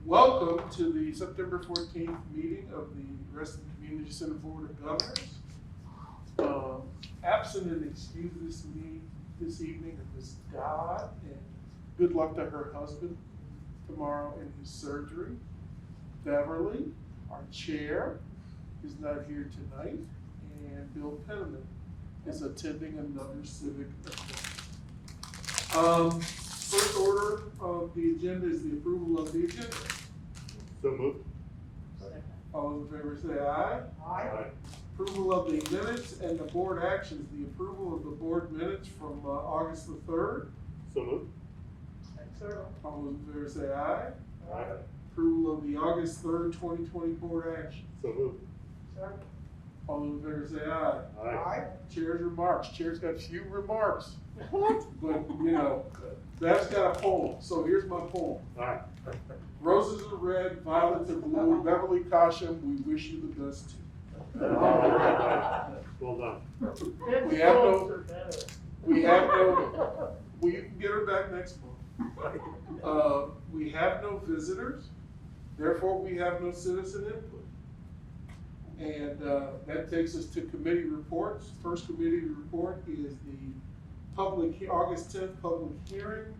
Welcome to the September 14th meeting of the Reston Community Center Board of Governors. Absent and excused this evening are Ms. Dodd, and good luck to her husband tomorrow in his surgery. Beverly, our chair, is not here tonight, and Bill Penniman is attending another civic event. First order of the agenda is the approval of the agenda. So moved. All those in favor say aye. Aye. Approval of the minutes and the board actions, the approval of the board minutes from August the 3rd. So moved. All those in favor say aye. Aye. Approval of the August 3rd, 2020 board action. So moved. All those in favor say aye. Aye. Chair's remarks. Chair's got few remarks. But, you know, that's got a poem, so here's my poem. Aye. Roses are red, violets are blue, Beverly Caution, we wish you the best too. Well done. We have no, we can get her back next month. We have no visitors, therefore we have no citizen input. And that takes us to committee reports. First committee report is the August 10th public hearing,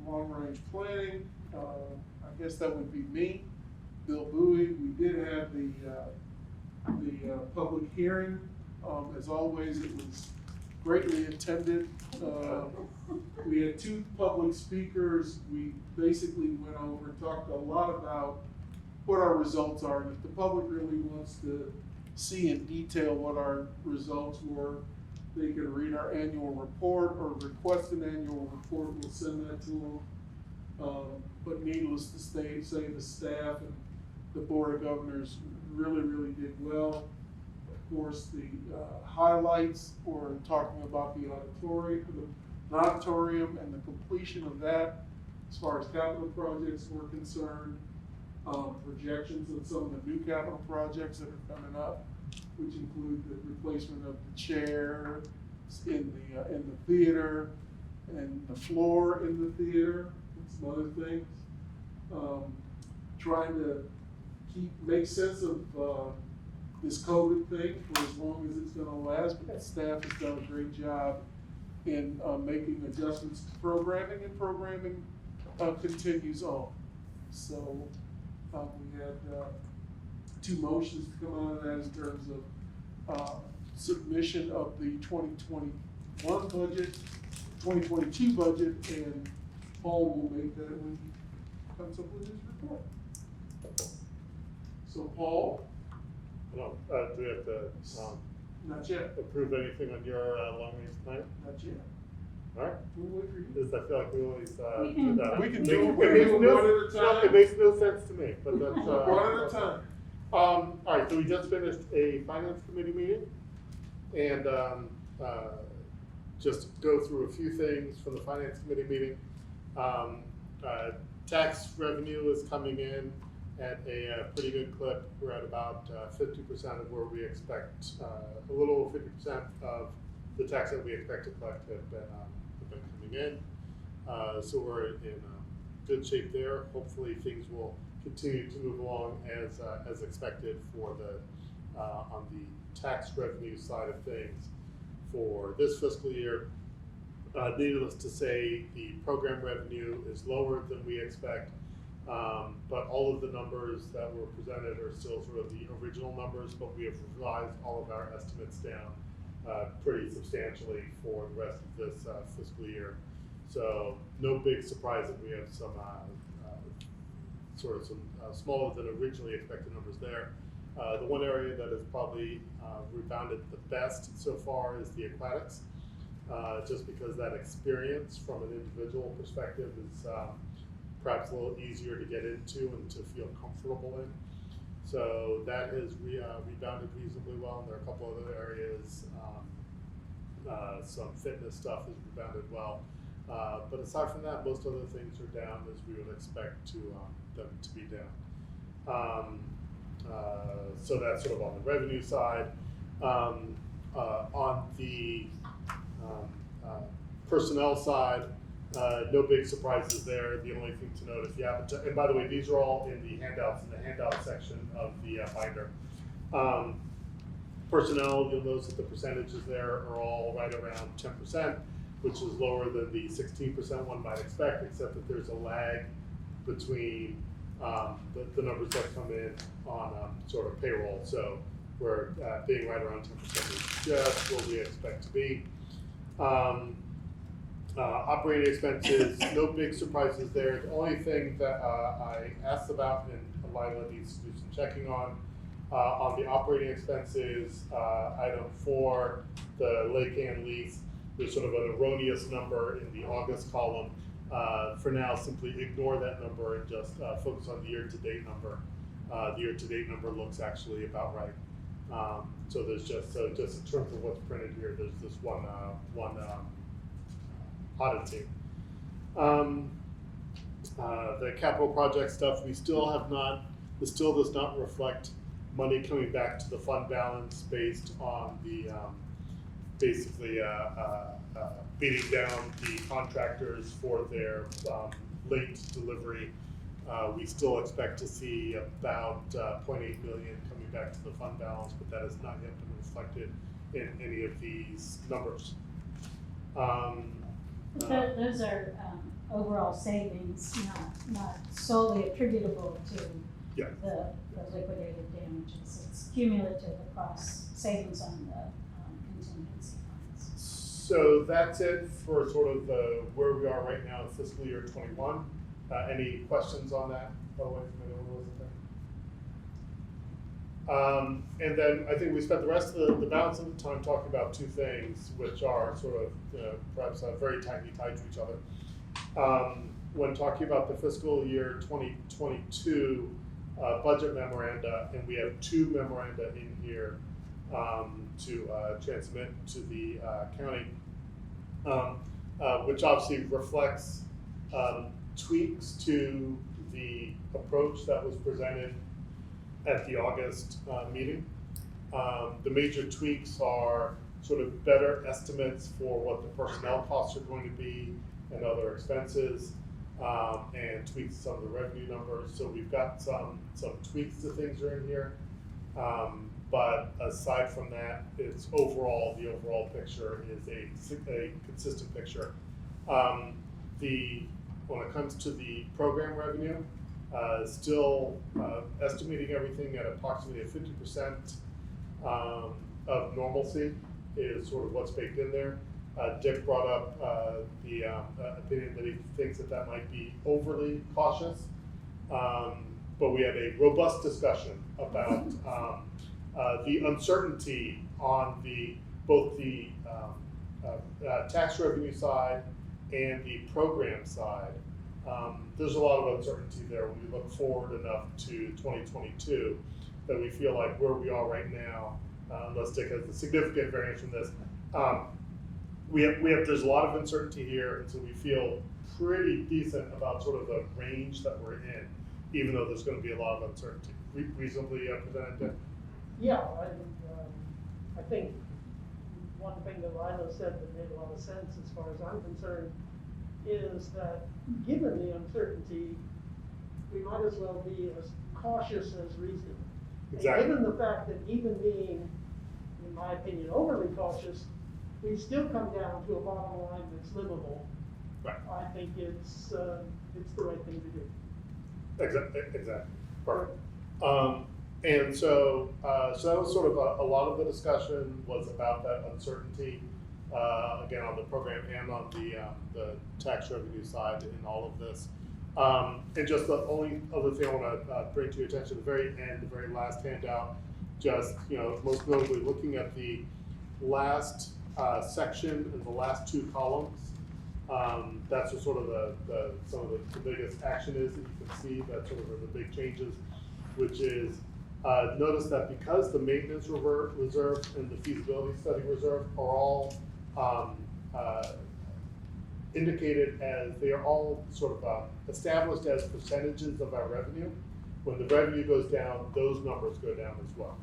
long range planning. I guess that would be me, Bill Bowie. We did have the public hearing. As always, it was greatly attended. We had two public speakers. We basically went over and talked a lot about what our results are. And if the public really wants to see in detail what our results were, they can read our annual report or request an annual report. We'll send that to them. But needless to say, the staff and the Board of Governors really did well. Of course, the highlights were talking about the auditorium and the completion of that as far as capital projects were concerned. Projections of some of the new capital projects that are coming up, which include the replacement of the chair in the theater and the floor in the theater and some other things. Trying to make sense of this COVID thing for as long as it's going to last, but the staff has done a great job in making adjustments to programming, and programming continues on. So we had two motions to come out of that in terms of submission of the 2021 budget, 2022 budget, and Paul will make that when he comes up with his report. So Paul? No, do we have to Not yet. approve anything on your long-range plan? Not yet. All right. We'll wait for you. I feel like we always We do that. We can It do makes it no- one at a time. It makes no sense to me, but that's. One at a time. All right, so we just finished a finance committee meeting, and just go through a few things from the finance committee meeting. Tax revenue is coming in at a pretty good clip. We're at about 50% of where we expect, a little over 50% of the tax that we expect to collect have been coming in. So we're in good shape there. Hopefully things will continue to move along as expected for the on the tax revenue side of things for this fiscal year. Needless to say, the program revenue is lower than we expect, but all of the numbers that were presented are still sort of the original numbers, but we have revised all of our estimates down pretty substantially for the rest of this fiscal year. So no big surprise that we have some smaller than originally expected numbers there. The one area that has probably rebounded the best so far is the aquatics, just because that experience from an individual perspective is perhaps a little easier to get into and to feel comfortable in. So that has rebounded reasonably well, and there are a couple other areas. Some fitness stuff has rebounded well. But aside from that, most other things are down as we would expect them to be down. So that's sort of on the revenue side. On the personnel side, No big surprises there. The only thing to note, if you happen to, and by the way, these are all in the handouts, in the handout section of the binder. Personnel, you'll notice that the percentages there are all right around 10%, which is lower than the 16% one might expect, except that there's a lag between the numbers that come in on sort of payroll. So we're being right around 10% is just what we expect to be. Operating expenses, no big surprises there. The only thing that I asked about and Lila needs to do some checking on the operating expenses, item 4, the Lake Ann lease, there's sort of an erroneous number in the August column. For now, simply ignore that number and just focus on the year-to-date number. The year-to-date number looks actually about right. So there's just in terms of what's printed here, there's this one oddity. The capital project stuff, this still does not reflect money coming back to the fund balance based on the basically beating down the contractors for their late delivery. We still expect to see about 0.8 million coming back to the fund balance, but that has not yet been reflected in any of these numbers. Those are overall savings, not solely attributable to Yeah. the liquidated damages. It's cumulative across savings on the contingency funds. So that's it for sort of where we are right now in fiscal year 21. Any questions on that, by the way, from anyone who wasn't there? And then I think we spent the rest of the balance of the time talking about two things, which are sort of perhaps very tightly tied to each other. When talking about the fiscal year 2022 budget memoranda, and we have 2 memoranda in here to transmit to the county, which obviously reflects tweaks to the approach that was presented at the August meeting. The major tweaks are sort of better estimates for what the personnel costs are going to be and other expenses, and tweaks to some of the revenue numbers. So we've got some tweaks to things are in here. But aside from that, the overall picture is a consistent picture. When it comes to the program revenue, still estimating everything at approximately 50% of normalcy is sort of what's baked in there. Dick brought up the opinion that he thinks that might be overly cautious, but we had a robust discussion about the uncertainty on both the tax revenue side and the program side. There's a lot of uncertainty there when we look forward enough to 2022 that we feel like where we are right now, unless Dick has a significant variance from this, there's a lot of uncertainty here, and so we feel pretty decent about sort of the range that we're in, even though there's going to be a lot of uncertainty. Reasonably presented, Dick? Yeah, I think one thing that Lila said that made a lot of sense as far as I'm concerned is that given the uncertainty, we might as well be as cautious as reasonable. Exactly. And given the fact that even being, in my opinion, overly cautious, we still come down to a bottom line that's livable. Right. I think it's the right thing to do. Exactly. Perfect. And so that was sort of a lot of the discussion was about that uncertainty, again, on the program and on the tax revenue side in all of this. And just the only other thing I want to bring to your attention at the very end, the very last handout, just, most notably looking at the last section and the last 2 columns. That's what sort of some of the biggest action is that you can see. That sort of are the big changes, which is notice that because the maintenance reserve and the feasibility study reserve are all indicated as, they are all sort of established as percentages of our revenue. When the revenue goes down, those numbers go down as well.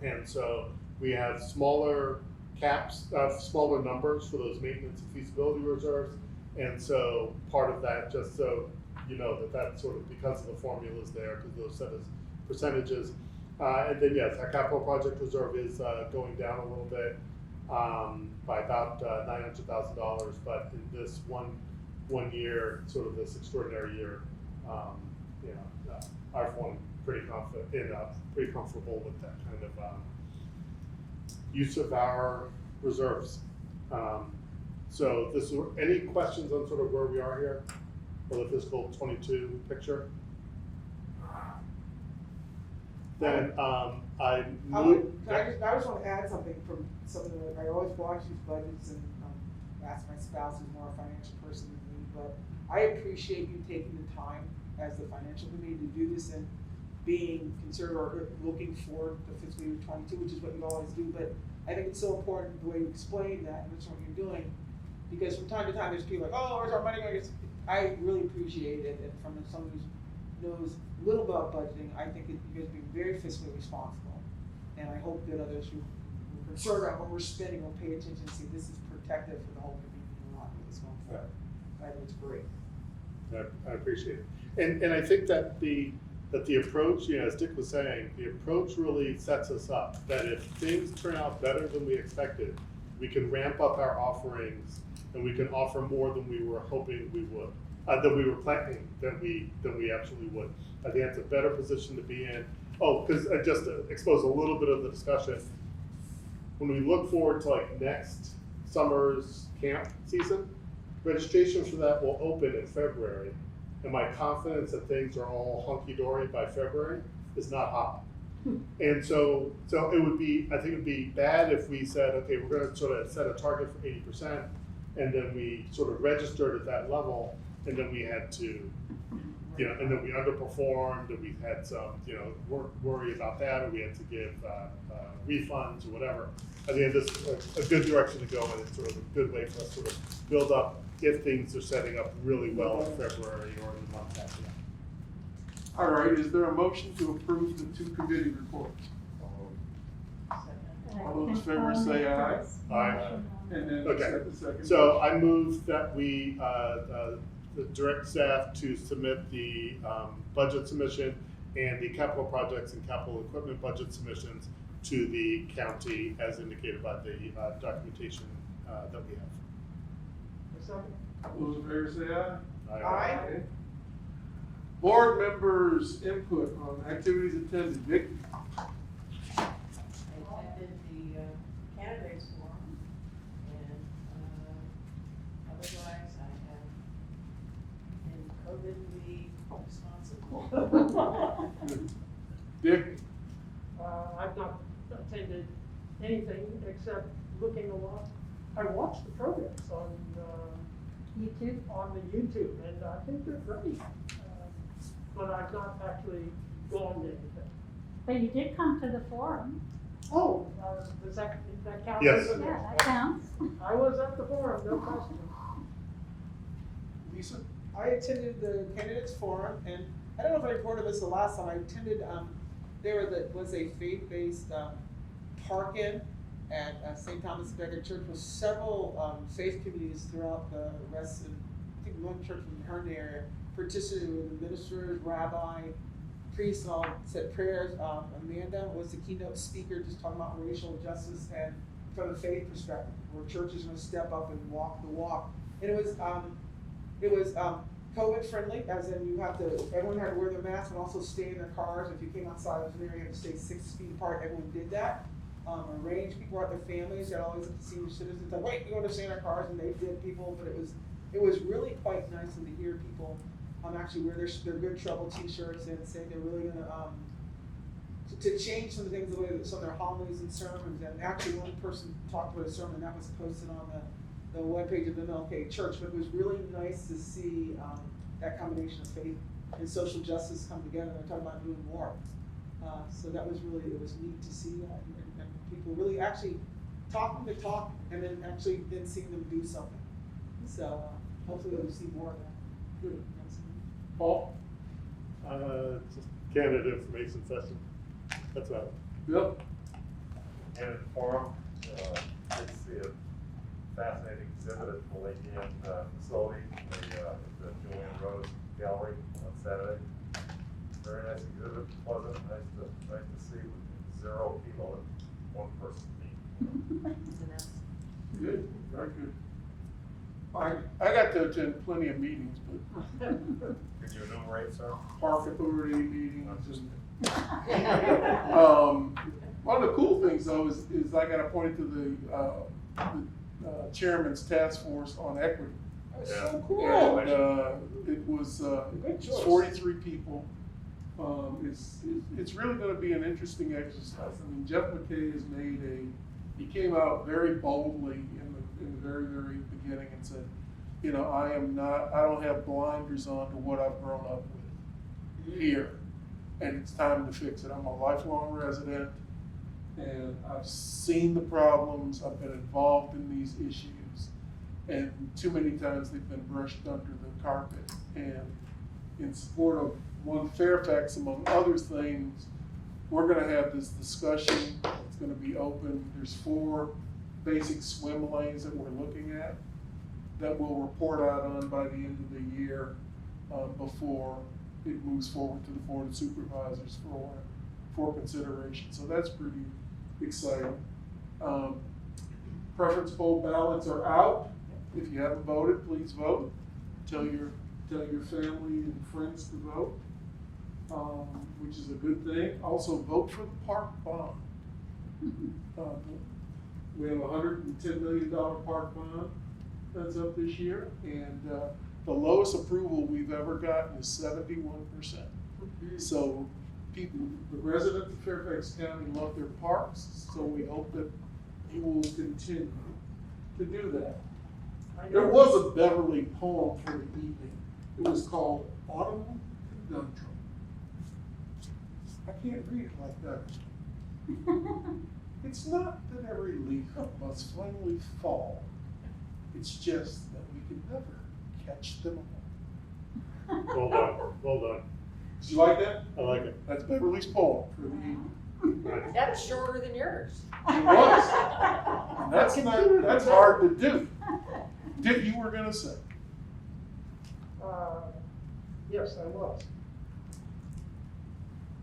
And so we have smaller caps, smaller numbers for those maintenance and feasibility reserves, And so part of that, just so you know, that's sort of because of the formulas there, because those set as percentages. And then yes, our capital project reserve is going down a little bit by about $900,000, but in this one year, sort of this extraordinary year, I've won pretty comfortable with that kind of use of our reserves. So any questions on sort of where we are here for the fiscal 22 picture? Then I just want to add something from some of the, I always watch these budgets and ask my spouse who's more a financial person than me, but I appreciate you taking the time as the financial committee to do this and being concerned or looking forward to fiscal year 22, which is what you always do, but I think it's so important the way you explain that and that's what you're doing, because from time to time there's people like, oh, where's our money going? I really appreciate it, and from someone who knows little about budgeting, I think you guys being very fiscally responsible, and I hope that others who are concerned about what we're spending will pay attention and see this is protective for the whole community and not for this one. I think it's great. I appreciate it, and I think that the approach, as Dick was saying, the approach really sets us up. That if things turn out better than we expected, we can ramp up our offerings and we can offer more than we were hoping we would, that we were planning than we actually would. I think that's a better position to be in. Oh, because just to expose a little bit of the discussion, when we look forward to like next summer's camp season, registration for that will open in February, and my confidence that things are all hunky-dory by February is not high. And so it would be, I think it would be bad if we said, okay, we're going to sort of set a target for 80%, and then we sort of registered at that level, and then we had to, and then we underperformed, and we had some, worry about that, or we had to give refunds or whatever. I think this is a good direction to go, and it's sort of a good way for us to sort of build up if things are setting up really well in February or in the month after that. All right, is there a motion to approve the two committee reports? All those in favor say aye. Aye. And then Okay. accept the second. So I move that we direct staff to submit the budget submission and the capital projects and capital equipment budget submissions to the county as indicated by the documentation that we have. All those in favor say aye. Aye. Board members' input on activities attended. Vic? I attended the candidates forum, and otherwise I have been COVID-ly responsible. Dick? I've not attended anything except looking a lot. I watched the programs on YouTube? on the YouTube, and I think they're great. But I've not actually gone to anything. But you did come to the forum. Oh, does that count? Yes. Yeah, that counts. I was at the forum, no question. Lisa? I attended the candidates forum, and I don't know if I reported this the last time. I attended. There was a faith-based park-in at St. Thomas Becket Church with several faith communities throughout the rest. And I think one church in the Herndon area participated with the ministers, rabbi, priests, and all said prayers. Amanda was the keynote speaker, just talking about racial justice and from a faith perspective, where churches are going to step up and walk the walk. And it was COVID friendly, as in everyone had to wear their mask and also stay in their cars. If you came outside of an area, you had to stay 6 feet apart. Everyone did that. Arranged, people brought their families. They always at the senior citizens like, wait, you want to stay in our cars, and they did. People, but it was really quite nice to hear people actually wear their Good Trouble T-shirts and say they're really going to change some of the things, the way that some of their homilies and sermons. And actually, one person talked about a sermon that was posted on the webpage of MLK Church. But it was really nice to see that combination of faith and social justice come together. They're talking about doing more. So that was it was neat to see that, and people really actually talking the talk, and then seeing them do something. So hopefully we'll see more of that. Good. Paul? Just candidate information session. That's about it. Bill? And forum, did see a fascinating exhibit at the Lake Ann facility, the Julian Rose Gallery on Saturday. Very nice exhibit, pleasant, nice to see with 0 people and 1 person speaking. Good, very good. I got to attend plenty of meetings, but Can you enumerate, sir? park authority meetings and one of the cool things though is I got appointed to the chairman's task force on equity. That's Yeah. so cool. And it was Good choice. 43 people. It's really going to be an interesting exercise. I mean, Jeff McKay has he came out very boldly in the very, very beginning and said, you know, I don't have blinders on to what I've grown up with here. And it's time to fix it. I'm a lifelong resident and I've seen the problems. I've been involved in these issues. And too many times they've been brushed under the carpet. And in support of One Fairfax, among other things, we're gonna have this discussion. It's gonna be open. There's 4 basic swim lanes that we're looking at that we'll report out on by the end of the year before it moves forward to the Board of Supervisors for consideration. So that's pretty exciting. Preference poll ballots are out. If you haven't voted, please vote. Tell your family and friends to vote, which is a good thing. Also, vote for the park bond. We have a $110 million park bond that's up this year, and the lowest approval we've ever gotten is 71%. So the residents of Fairfax County love their parks, so we hope that you will continue to do that. There was a Beverly poem for the evening. It was called Autumn Conundrum. I can't read it like that. It's not that every leaf must finally fall. It's just that we can never catch them all. Well done, well done. Did you like that? I like it. That's Beverly's poem for the evening. Nice. That's shorter than yours. It was. And that's hard to do. You were gonna say. Yes, I was.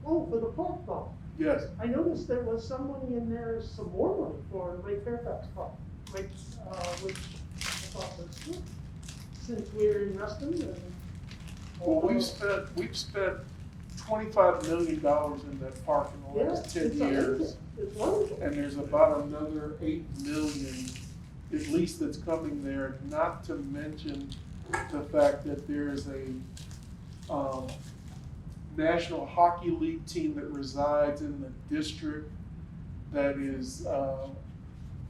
Oh, for the park bond. Yes. I noticed there was some money in there, some more money for Lake Fairfax Park, which I thought was good. Since we're investing and. Well, we've spent $25 million in that park in the last 10 years. It's wonderful. And there's about another 8 million, at least, that's coming there, not to mention the fact that there's a National Hockey League team that resides in the district that is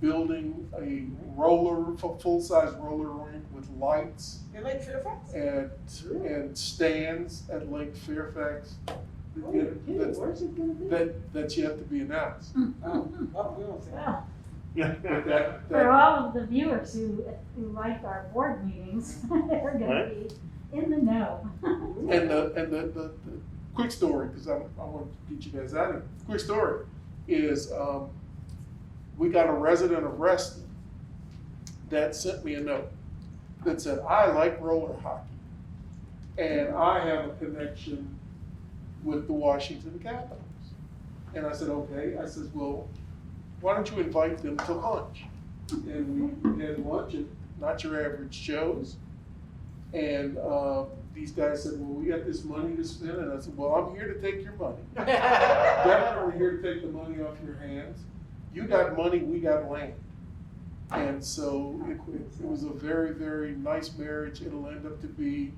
building a full-size roller rink with lights In Lake Fairfax? and stands at Lake Fairfax. Oh, you're kidding, where's it gonna be? That's yet to be announced. Oh, we don't say that. Well, But that- for all of the viewers who like our board meetings, they're gonna be in the know. And the quick story, because I want to get you guys out of here. Quick story is we got a resident of Reston that sent me a note that said, I like roller hockey and I have a connection with the Washington Capitals. And I said, okay. I said, well, why don't you invite them to lunch? And we had lunch at Not Your Average Joe's. And these guys said, well, we got this money to spend. And I said, well, I'm here to take your money. Definitely here to take the money off your hands. You got money, we got land. And so it was a very, very nice marriage. It'll end up to be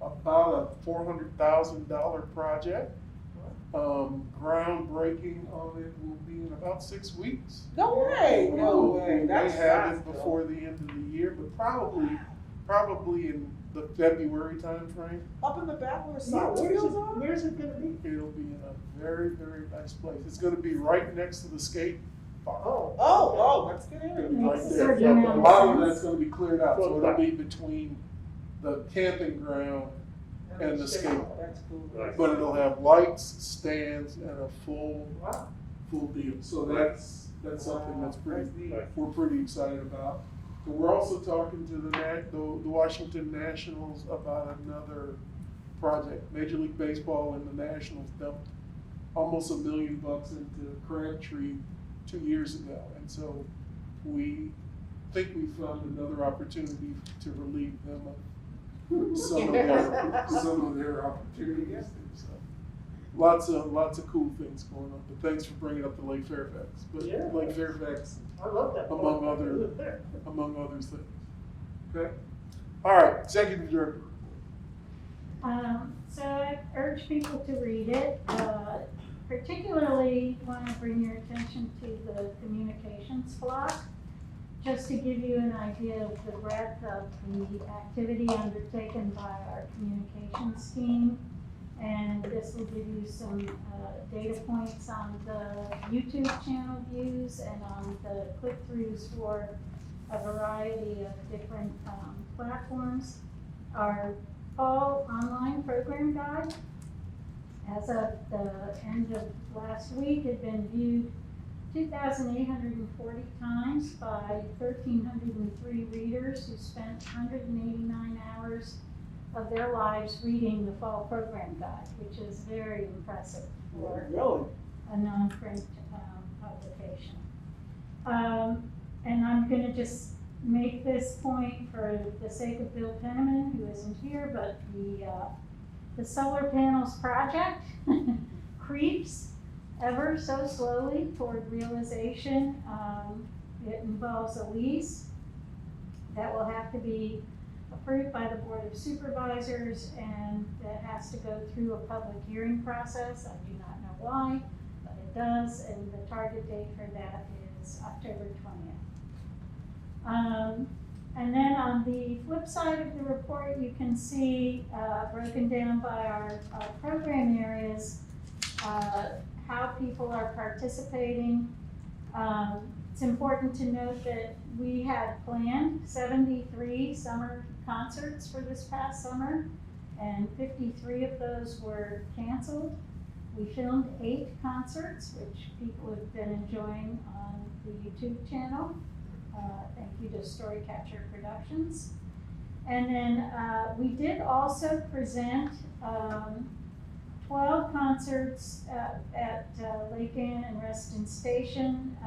about a $400,000 project. Groundbreaking on it will be in about 6 weeks. No way, no way. We may That's have fast, it before the end of the year, but probably in the February timeframe. Up in the back where the Yeah, soccer fields are? where's it gonna be? It'll be in a very, very nice place. It's gonna be right next to the skate park. Oh. That's good area. Right Makes a there. certain A amount of lot of sense. that's gonna be cleared out, so it'll be between the camping ground and the skate park. That's cool. Right. But it'll have lights, stands, and a full Wow. deal. So that's something that's pretty, That's neat. Right. we're pretty excited about. And we're also talking to the Washington Nationals about another project. Major League Baseball and the Nationals dumped almost $1 million into Crabtree 2 years ago. And so we think we found another opportunity to relieve them of some of their opportunities there. So lots of cool things going on. But thanks for bringing up the Lake Fairfax. But Yeah. Lake Fairfax, I love that. Among part. other- I live there. among other things. Okay? All right, executive director. So I urge people to read it. Particularly want to bring your attention to the communications block, just to give you an idea of the breadth of the activity undertaken by our communications team. And this will give you some data points on the YouTube channel views and on the click-throughs for a variety of different platforms. Our fall online program guide, as of the end of last week, had been viewed 2,840 times by 1,303 readers who spent 189 hours of their lives reading the fall program guide, which is very impressive for Really? a non-print publication. And I'm gonna just make this point for the sake of Bill Penniman, who isn't here, but the solar panels project creeps ever so slowly toward realization. It involves a lease that will have to be approved by the Board of Supervisors, and that has to go through a public hearing process. I do not know why, but it does, and the target date for that is October 20th. And then on the flip side of the report, you can see, broken down by our program areas, how people are participating. It's important to note that we had planned 73 summer concerts for this past summer, and 53 of those were canceled. We filmed 8 concerts, which people have been enjoying on the YouTube channel. Thank you to Storycatcher Productions. And then we did also present 12 concerts at Lake Ann and Reston Station.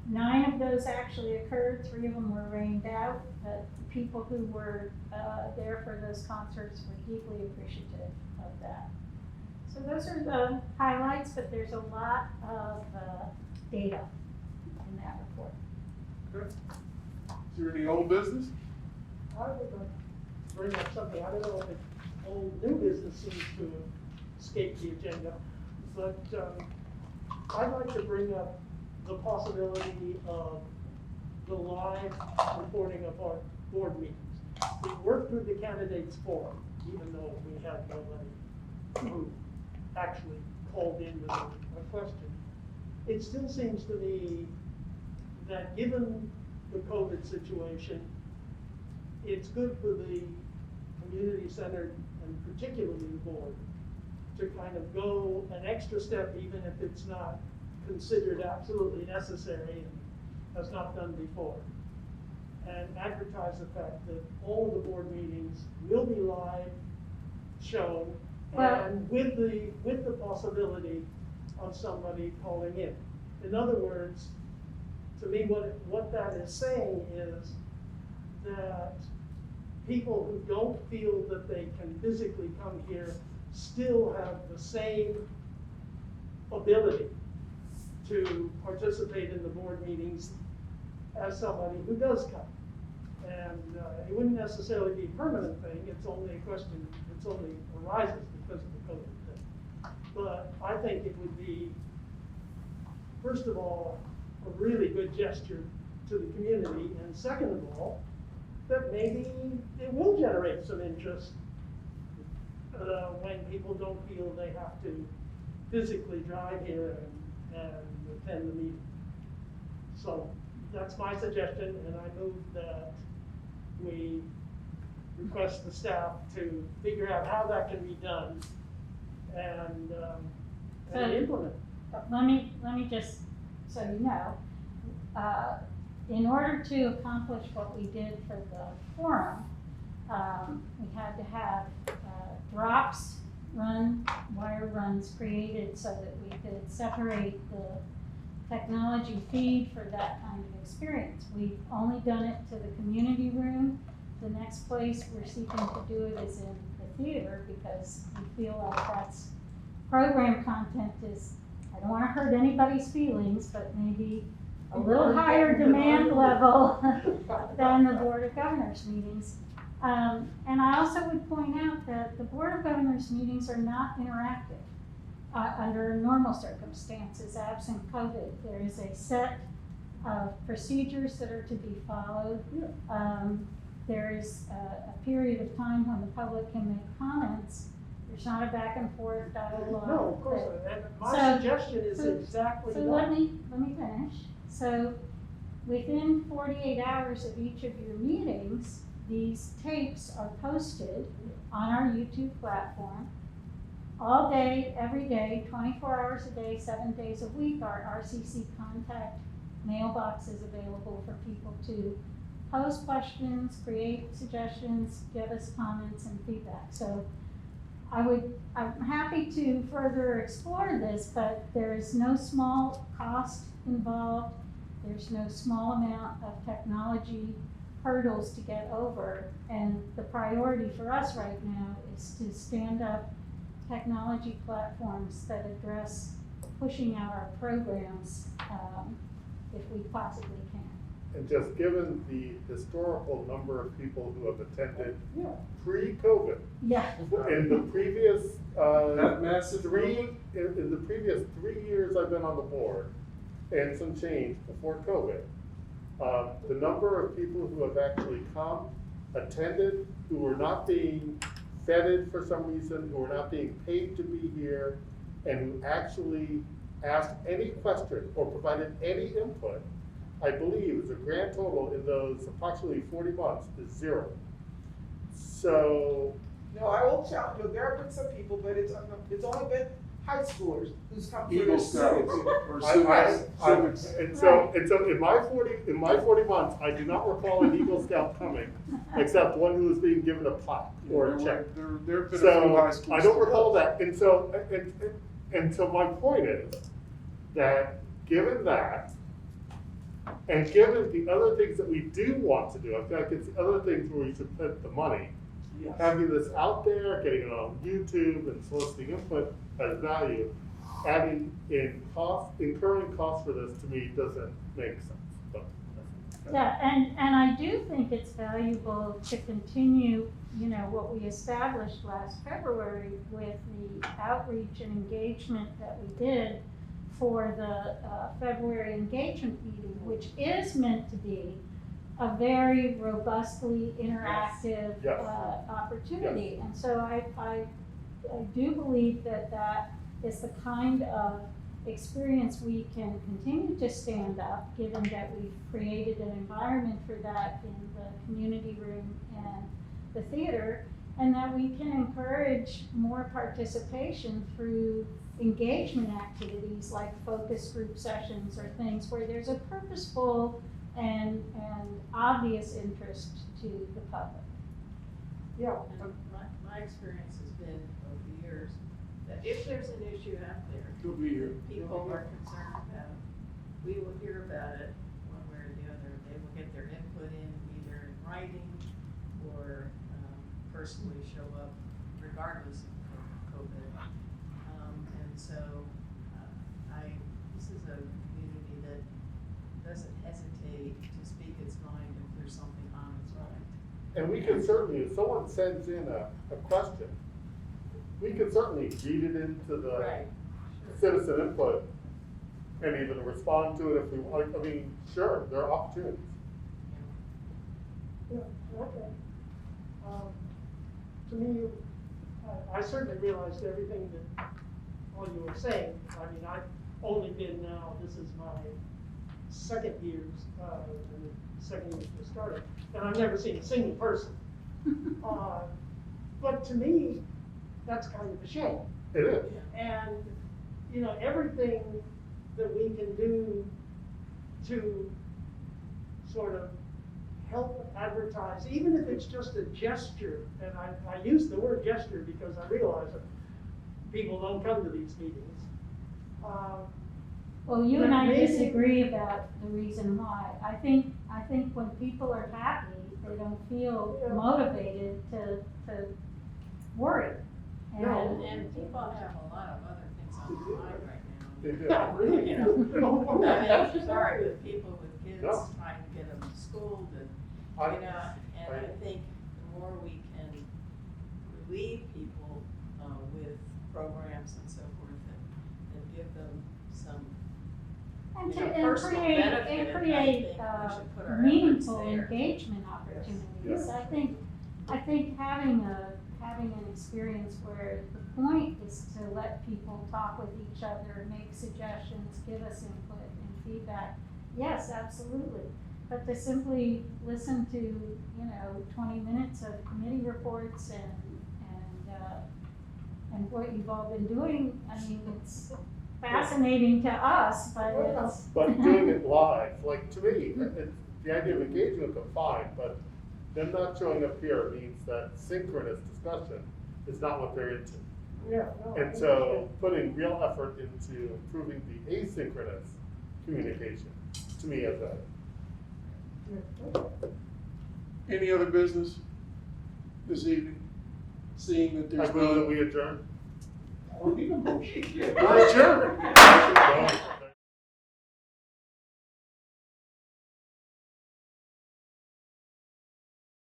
9 of those actually occurred, 3 of them were rained out, but the people who were there for those concerts were deeply appreciative of that. So those are the highlights, but there's a lot of data in that report. Okay. Is there any old business? I would bring up something, I don't know if old new business seems to escape the agenda, but I'd like to bring up the possibility of the live recording of our board meetings. We worked with the candidates forum, even though we had nobody who actually called in with a question. It still seems to me that given the COVID situation, it's good for the community-centered and particularly the board to kind of go an extra step, even if it's not considered absolutely necessary and has not done before, and advertise the fact that all of the board meetings will be live shown, and with the possibility of somebody calling in. In other words, to me, what that is saying is that people who don't feel that they can physically come here still have the same ability to participate in the board meetings as somebody who does come. And it wouldn't necessarily be a permanent thing, it's only a question, it's only arises because of the COVID thing. But I think it would be, first of all, a really good gesture to the community, and second of all, that maybe it will generate some interest when people don't feel they have to physically drive here and attend the meeting. So that's my suggestion, and I move that we request the staff to figure out how that can be done and implement. Let me just, so you know, in order to accomplish what we did for the forum, we had to have drops run, wire runs created so that we could separate the technology feed for that kind of experience. We've only done it to the community room. The next place we're seeking to do it is in the theater because we feel like that's program content is, I don't want to hurt anybody's feelings, but maybe a little higher demand level than the Board of Governors meetings. And I also would point out that the Board of Governors meetings are not interactive under normal circumstances, absent COVID. There is a set of procedures that are to be followed. There is a period of time when the public can make comments. There's not a back and forth dialogue. No, of course not. And my So- suggestion is exactly So that. let me finish. So within 48 hours of each of your meetings, these tapes are posted on our YouTube platform. All day, every day, 24 hours a day, 7 days a week, our RCC contact mailbox is available for people to post questions, create suggestions, give us comments and feedback. So I'm happy to further explore this, but there is no small cost involved. There's no small amount of technology hurdles to get over. And the priority for us right now is to stand up technology platforms that address pushing out our programs if we possibly can. And just given the historical number of people who have attended Yeah. pre-COVID, Yeah. in the previous, That massive in the previous 3 years I've been on the board, and some change before COVID, the number of people who have actually come, attended, who were not being feted for some reason, who were not being paid to be here, and who actually asked any question or provided any input, I believe is a grand total in those approximately 40 months is 0. So, No, I will challenge you, there have been some people, but it's only been high schoolers who's come for Eagle this Scouts civics. or Yes. civics. and so in my 40 months, I do not recall an Eagle Scout coming, except one who was being given a plaque or a check. There have been a few So high schools. I don't recall that, and so my point is that given that, and given the other things that we do want to do, I feel like it's the other things where we should put the money. Yes. Having this out there, getting it on YouTube and soliciting input has value. Adding in cost, incurring costs for this to me doesn't make sense. But Yeah, and I do think it's valuable to continue, what we established last February with the outreach and engagement that we did for the February engagement meeting, which is meant to be a very robustly interactive Yes. opportunity. And so I do believe that is the kind of experience we can continue to stand up, given that we've created an environment for that in the community room and the theater, and that we can encourage more participation through engagement activities like focus group sessions or things where there's a purposeful and obvious interest to the public. Yeah. And my experience has been over the years that if there's an issue out there, He'll be here. people are concerned about, we will hear about it one way or the other. They will get their input in either in writing or personally show up regardless of COVID. And so this is a community that doesn't hesitate to speak its mind if there's something on its mind. And we can certainly, if someone sends in a question, we can certainly read it into the Right. citizen input and even respond to it if we want. I mean, sure, there are opportunities. Yeah, okay. To me, I certainly realized everything that all you were saying. I mean, I've only been now, this is my second year, and the second year just started, and I've never seen a single person. But to me, that's kind of a shame. It is. And, everything that we can do to sort of help advertise, even if it's just a gesture, and I use the word gesture because I realize that people don't come to these meetings. Well, you and I Maybe- disagree about the reason why. I think when people are happy, they don't feel motivated to worry. No. And people have a lot of other things on their mind right now. They do. Not really. You know, I mean, sorry, with people with kids No. trying to get them to school, and, I- you know, and I think the more we can relieve people, with programs and so forth, and give them some, And you to, know, and personal create, benefit, and I create, think we should put our meaningful efforts there. engagement opportunities. Yes. I think having an experience where the point is to let people talk with each other, make suggestions, give us input and feedback, yes, absolutely. But to simply listen to, 20 minutes of committee reports and what you've all been doing, I mean, it's fascinating to us, but it's. But doing it live, like, to me, the idea of engaging with them, fine, but them not showing up here means that synchronous discussion is not what they're into. Yeah, no, I And so putting real effort into improving the asynchronous communication, to me, is a, understand. Any other business this evening? Seeing that I there's move that no, we adjourn. we're adjourned. Well,